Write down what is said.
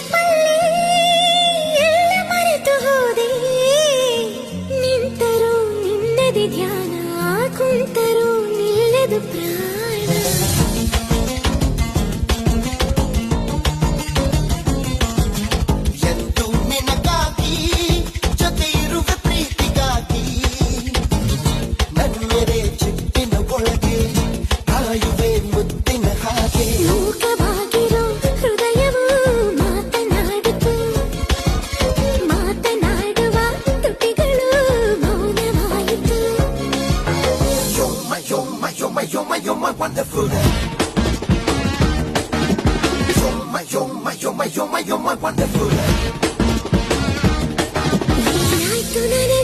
ನೆನಪಲ್ಲಿ ಎಲ್ಲ ಮರೆತು ಹೋದೆ ನಿಂತರೂ ನಿನ್ನದಿ ಧ್ಯಾನ ಕುಂತರೂ ನಿಲ್ಲದು ಪ್ರಾಣ ಎಂದು ನಿನಗಾಗಿ ಜೊತೆ ಇರುವ ಪ್ರೀತಿಗಾಗಿ ನನ್ನೆರೆ ಚಿಟ್ಟಿನ ಒಳಗೆ ಕಾಯುವೆ ಮುತ್ತಿನ ಹಾಗೆ ಮೂಕವಾಗಿರೋ ಹೃದಯವು ಮಾತನಾಡಿತು ಮಾತನಾಡುವ ತುಟಿಗಳು ಮೌನವಾಯಿತು You're my wonderful. You're my wonderful. ಏನಾಯ್ತು ನನಗೆ